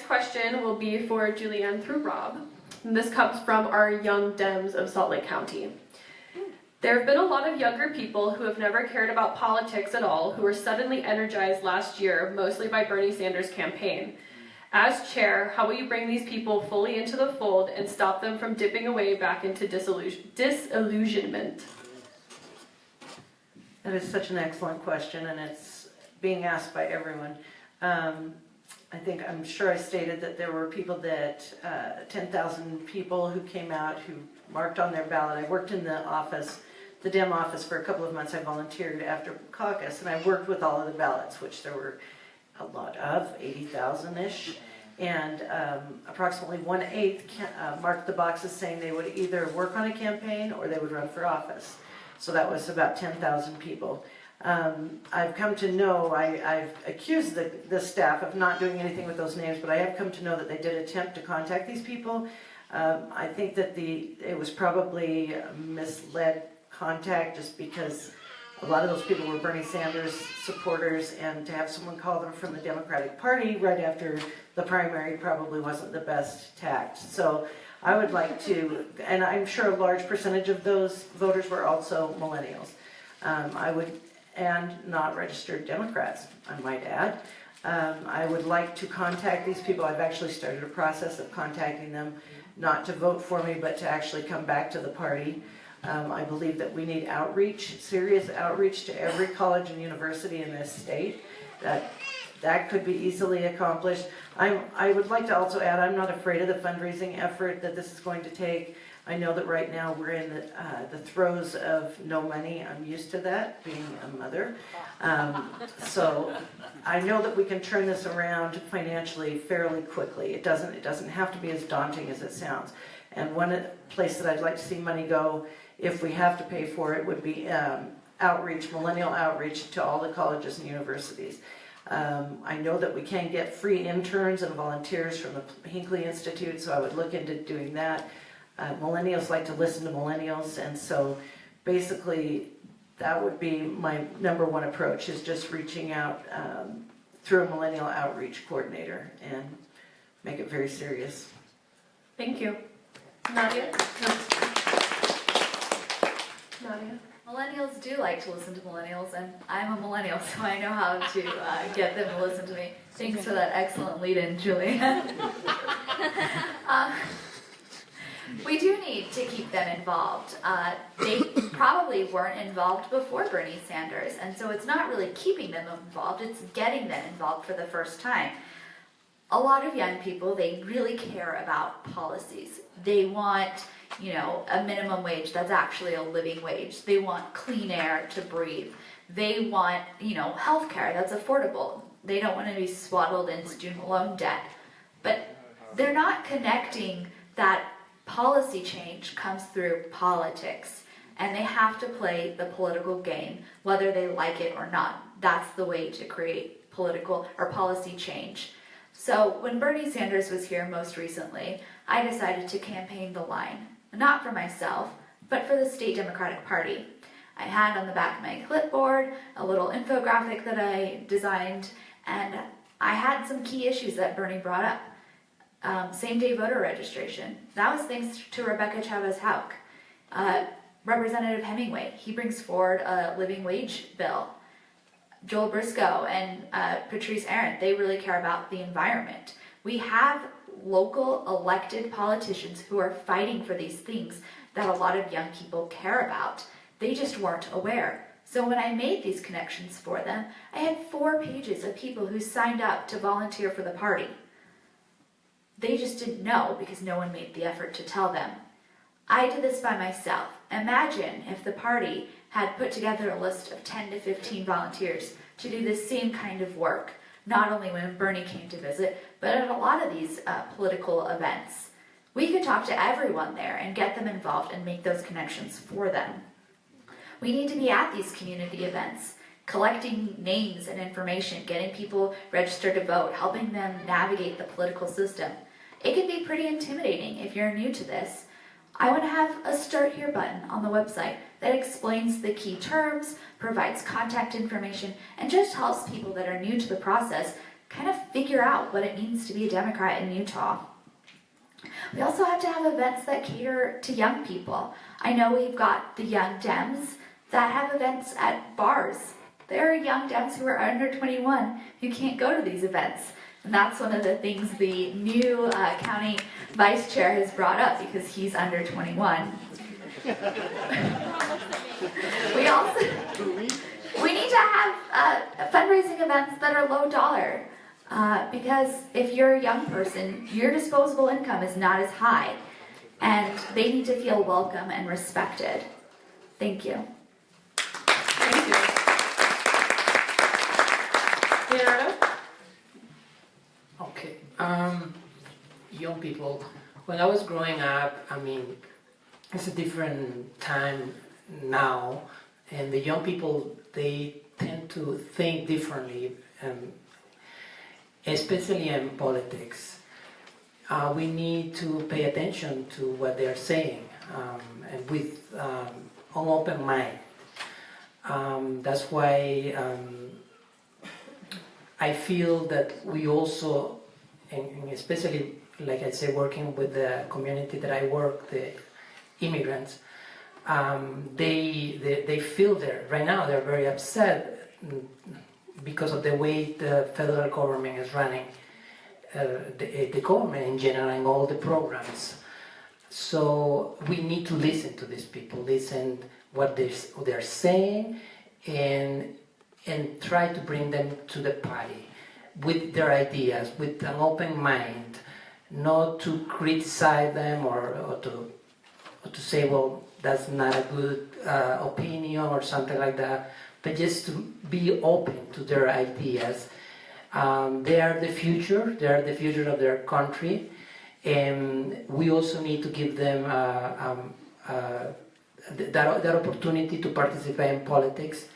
next question will be for Julianne through Rob. And this comes from our Young Dems of Salt Lake County. There have been a lot of younger people who have never cared about politics at all who were suddenly energized last year, mostly by Bernie Sanders' campaign. As chair, how will you bring these people fully into the fold and stop them from dipping away back into disillusionment? That is such an excellent question, and it's being asked by everyone. I'm sure I stated that there were people that, 10,000 people who came out who marked on their ballot. I worked in the office, the Dem office, for a couple of months. I volunteered after Caucus, and I worked with all of the ballots, which there were a lot of, 80,000-ish. And approximately 1/8 marked the boxes saying they would either work on a campaign or they would run for office. So that was about 10,000 people. I've come to know, I've accused the staff of not doing anything with those names, but I have come to know that they did attempt to contact these people. I think that it was probably a misled contact, just because a lot of those people were Bernie Sanders supporters, and to have someone call them from the Democratic Party right after the primary probably wasn't the best tact. So I would like to, and I'm sure a large percentage of those voters were also millennials. And not registered Democrats, I might add. I would like to contact these people. I've actually started a process of contacting them, not to vote for me, but to actually come back to the party. I believe that we need outreach, serious outreach to every college and university in this state. That could be easily accomplished. I would like to also add, I'm not afraid of the fundraising effort that this is going to take. I know that right now we're in the throes of no money. I'm used to that, being a mother. So I know that we can turn this around financially fairly quickly. It doesn't have to be as daunting as it sounds. And one place that I'd like to see money go, if we have to pay for it, would be outreach, millennial outreach to all the colleges and universities. I know that we can get free interns and volunteers from the Hinckley Institute, so I would look into doing that. Millennials like to listen to millennials, and so basically that would be my number one approach, is just reaching out through a millennial outreach coordinator and make it very serious. Thank you. Nadia? Nadia? Millennials do like to listen to millennials, and I'm a millennial, so I know how to get them to listen to me. Thanks for that excellent lead-in, Julie. We do need to keep them involved. They probably weren't involved before Bernie Sanders, and so it's not really keeping them involved, it's getting them involved for the first time. A lot of young people, they really care about policies. They want, a minimum wage that's actually a living wage. They want clean air to breathe. They want, health care that's affordable. They don't want to be swaddled in student loan debt. But they're not connecting that policy change comes through politics, and they have to play the political game, whether they like it or not. That's the way to create political or policy change. So when Bernie Sanders was here most recently, I decided to campaign the line, not for myself, but for the state Democratic Party. I had on the back of my clipboard a little infographic that I designed, and I had some key issues that Bernie brought up. Same-day voter registration. That was thanks to Rebecca Chavez-Hauk. Representative Hemingway, he brings forward a living wage bill. Joel Briscoe and Patrice Aaron, they really care about the environment. We have local elected politicians who are fighting for these things that a lot of young people care about. They just weren't aware. So when I made these connections for them, I had 4 pages of people who signed up to volunteer for the party. They just didn't know because no one made the effort to tell them. I did this by myself. Imagine if the party had put together a list of 10 to 15 volunteers to do the same kind of work, not only when Bernie came to visit, but at a lot of these political events. We could talk to everyone there and get them involved and make those connections for them. We need to be at these community events, collecting names and information, getting people registered to vote, helping them navigate the political system. It can be pretty intimidating if you're new to this. I want to have a Start Here button on the website that explains the key terms, provides contact information, and just helps people that are new to the process kind of figure out what it means to be a Democrat in Utah. We also have to have events that cater to young people. I know we've got the Young Dems that have events at bars. There are young Dems who are under 21 who can't go to these events. And that's one of the things the new county vice chair has brought up because he's under 21. We need to have fundraising events that are low dollar. Because if you're a young person, your disposable income is not as high, and they need to feel welcome and respected. Thank you. Thank you. Leonardo? Okay. Young people. When I was growing up, I mean, it's a different time now, and the young people, they tend to think differently, especially in politics. We need to pay attention to what they're saying, and with an open mind. That's why I feel that we also, and especially, like I say, working with the community that I work, the immigrants, they feel there. Right now, they're very upset because of the way the federal government is running, the government in general, and all the programs. So we need to listen to these people, listen what they're saying, and try to bring them to the party with their ideas, with an open mind, not to criticize them or to say, well, that's not a good opinion or something like that, but just to be open to their ideas. They are the future. They are the future of their country, and we also need to give them that opportunity to participate in politics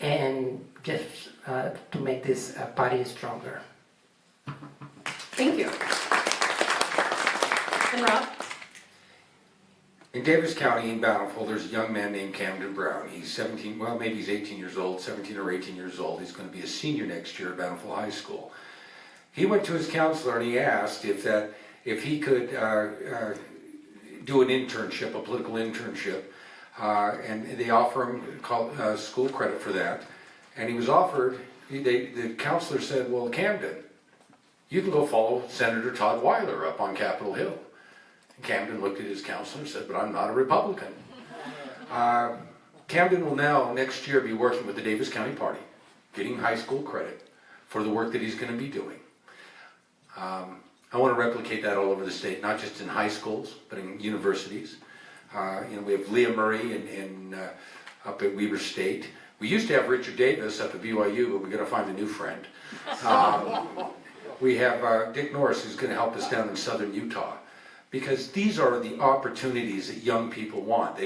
and just to make this party stronger. Thank you. And Rob? In Davis County in Bountiful, there's a young man named Camden Brown. He's 17, well, maybe he's 18 years old, 17 or 18 years old. He's going to be a senior next year at Bountiful High School. He went to his counselor and he asked if he could do an internship, a political internship, and they offer him school credit for that. And he was offered, the counselor said, well, Camden, you can go follow Senator Todd Weiler up on Capitol Hill. And Camden looked at his counselor and said, but I'm not a Republican. Camden will now, next year, be working with the Davis County Party, getting high school credit for the work that he's going to be doing. I want to replicate that all over the state, not just in high schools, but in universities. We have Leah Murray up at Weber State. We used to have Richard Davis up at BYU, but we're going to find a new friend. We have Dick Norris, who's going to help us down in southern Utah. Because these are the opportunities that young people want.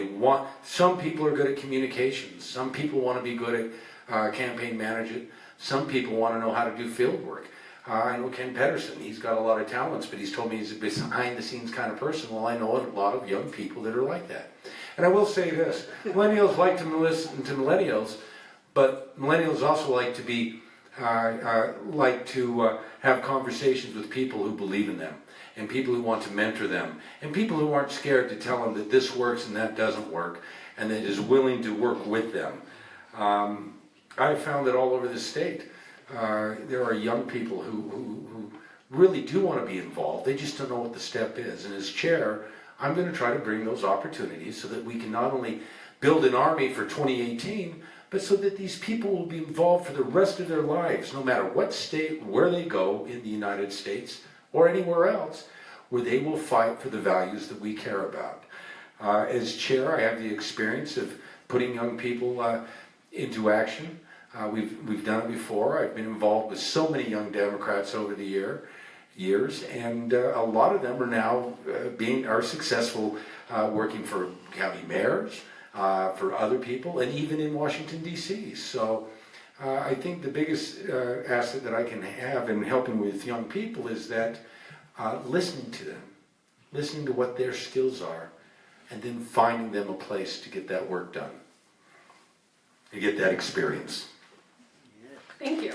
Some people are good at communications. Some people want to be good at campaign management. Some people want to know how to do field work. I know Ken Pedersen, he's got a lot of talents, but he's told me he's a behind-the-scenes kind of person. Well, I know a lot of young people that are like that. And I will say this, millennials like to listen to millennials, but millennials also like to have conversations with people who believe in them, and people who want to mentor them, and people who aren't scared to tell them that this works and that doesn't work, and that is willing to work with them. I've found that all over the state, there are young people who really do want to be involved. They just don't know what the step is. And as chair, I'm going to try to bring those opportunities so that we can not only build an army for 2018, but so that these people will be involved for the rest of their lives, no matter what state, where they go in the United States or anywhere else, where they will fight for the values that we care about. As chair, I have the experience of putting young people into action. We've done it before. I've been involved with so many young Democrats over the years, and a lot of them are now are successful working for county mayors, for other people, and even in Washington, D.C. So I think the biggest asset that I can have in helping with young people is that listening to them, listening to what their skills are, and then finding them a place to get that work done, to get that experience. Thank you.